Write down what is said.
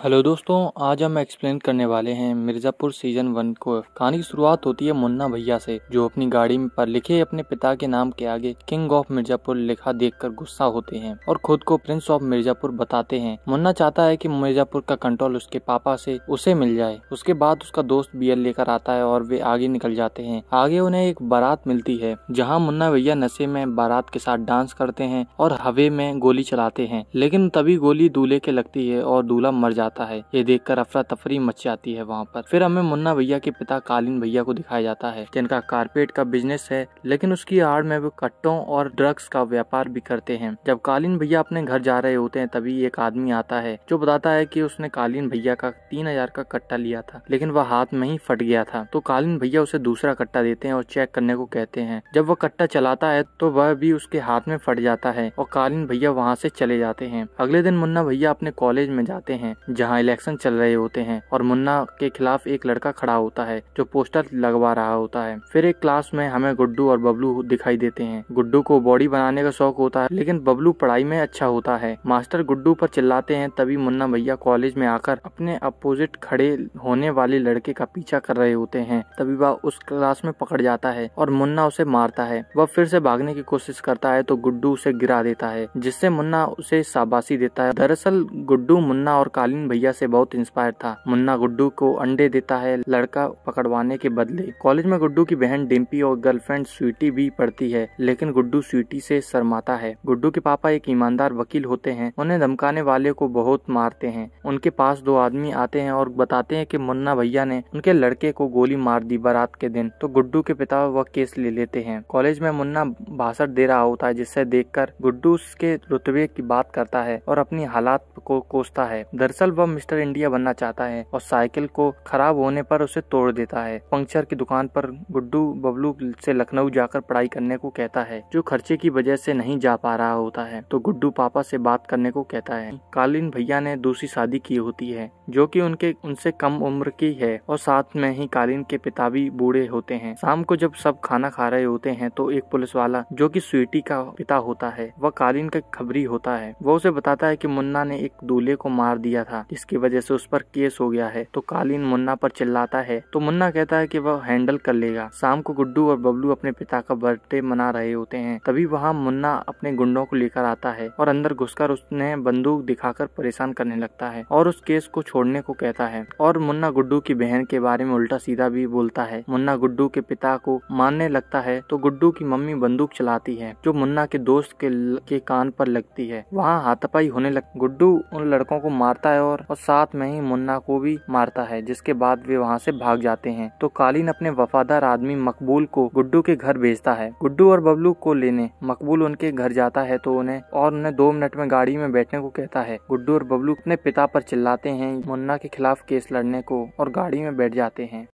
Hello दोस्तों, आज हम एक्सप्लेन करने वाले हैं मिर्ज़ापुर सीजन 1 को। कहानी की शुरुआत होती है मुन्ना भैया से, जो अपनी गाड़ी पर लिखे अपने पिता के नाम के आगे किंग ऑफ मिर्ज़ापुर लिखा देखकर गुस्सा होते हैं और खुद को प्रिंस ऑफ मिर्ज़ापुर बताते हैं। मुन्ना चाहता है कि मिर्ज़ापुर का कंट्रोल उसके पापा से उसे मिल जाए। उसके बाद उसका दोस्त बियर लेकर आता है और वे आगे निकल जाते हैं। आगे उन्हें एक बारात मिलती है, जहाँ मुन्ना भैया नशे में बारात के साथ डांस करते हैं और हवे में गोली चलाते हैं, लेकिन तभी गोली दूल्हे के लगती है और दूल्हा मर जाता है। ये देखकर अफरा तफरी मच जाती है वहाँ पर। फिर हमें मुन्ना भैया के पिता कालीन भैया को दिखाया जाता है, जिनका कारपेट का बिजनेस है, लेकिन उसकी आड़ में वो कट्टों और ड्रग्स का व्यापार भी करते हैं। जब कालीन भैया अपने घर जा रहे होते हैं, तभी एक आदमी आता है जो बताता है कि उसने कालीन भैया का 3000 का कट्टा लिया था, लेकिन वह हाथ में ही फट गया था। तो कालीन भैया उसे दूसरा कट्टा देते हैं और चेक करने को कहते हैं। जब वह कट्टा चलाता है तो वह भी उसके हाथ में फट जाता है और कालीन भैया वहाँ से चले जाते हैं। अगले दिन मुन्ना भैया अपने कॉलेज में जाते हैं, जहाँ इलेक्शन चल रहे होते हैं और मुन्ना के खिलाफ एक लड़का खड़ा होता है जो पोस्टर लगवा रहा होता है। फिर एक क्लास में हमें गुड्डू और बबलू दिखाई देते हैं। गुड्डू को बॉडी बनाने का शौक होता है, लेकिन बबलू पढ़ाई में अच्छा होता है। मास्टर गुड्डू पर चिल्लाते हैं, तभी मुन्ना भैया कॉलेज में आकर अपने अपोजिट खड़े होने वाले लड़के का पीछा कर रहे होते हैं। तभी वह उस क्लास में पकड़ जाता है और मुन्ना उसे मारता है। वह फिर से भागने की कोशिश करता है तो गुड्डू उसे गिरा देता है, जिससे मुन्ना उसे शाबाशी देता है। दरअसल गुड्डू मुन्ना और कालीन भैया से बहुत इंस्पायर था। मुन्ना गुड्डू को अंडे देता है लड़का पकड़वाने के बदले। कॉलेज में गुड्डू की बहन डिम्पी और गर्लफ्रेंड स्वीटी भी पढ़ती है, लेकिन गुड्डू स्वीटी से शर्माता है। गुड्डू के पापा एक ईमानदार वकील होते हैं। उन्हें धमकाने वाले को बहुत मारते हैं। उनके पास 2 आदमी आते हैं और बताते हैं कि मुन्ना भैया ने उनके लड़के को गोली मार दी बारात के दिन। तो गुड्डू के पिता वह केस ले लेते हैं। कॉलेज में मुन्ना भाषण दे रहा होता है, जिससे देखकर गुड्डू उसके रुतबे की बात करता है और अपनी हालात को कोसता है। दरअसल वह मिस्टर इंडिया बनना चाहता है और साइकिल को खराब होने पर उसे तोड़ देता है। पंक्चर की दुकान पर गुड्डू बबलू से लखनऊ जाकर पढ़ाई करने को कहता है, जो खर्चे की वजह से नहीं जा पा रहा होता है। तो गुड्डू पापा से बात करने को कहता है। कालीन भैया ने दूसरी शादी की होती है, जो कि उनसे कम उम्र की है, और साथ में ही कालीन के पिता भी बूढ़े होते हैं। शाम को जब सब खाना खा रहे होते हैं तो एक पुलिस वाला, जो कि स्वीटी का पिता होता है, वह कालीन का खबरी होता है। वो उसे बताता है कि मुन्ना ने एक दूल्हे को मार दिया था, जिसकी वजह से उस पर केस हो गया है। तो कालीन मुन्ना पर चिल्लाता है, तो मुन्ना कहता है कि वह हैंडल कर लेगा। शाम को गुड्डू और बबलू अपने पिता का बर्थडे मना रहे होते हैं। तभी वहाँ मुन्ना अपने गुंडों को लेकर आता है और अंदर घुसकर उसने बंदूक दिखाकर परेशान करने लगता है और उस केस को छोड़ने को कहता है। और मुन्ना गुड्डू की बहन के बारे में उल्टा सीधा भी बोलता है। मुन्ना गुड्डू के पिता को मारने लगता है तो गुड्डू की मम्मी बंदूक चलाती है, जो मुन्ना के दोस्त के कान पर लगती है। वहाँ हाथापाई होने लग गुड्डू उन लड़कों को मारता है और साथ में ही मुन्ना को भी मारता है, जिसके बाद वे वहाँ से भाग जाते हैं। तो कालीन अपने वफादार आदमी मकबूल को गुड्डू के घर भेजता है। गुड्डू और बबलू को लेने मकबूल उनके घर जाता है तो उन्हें 2 मिनट में गाड़ी में बैठने को कहता है। गुड्डू और बबलू अपने पिता पर चिल्लाते हैं मुन्ना के खिलाफ केस लड़ने को और गाड़ी में बैठ जाते हैं।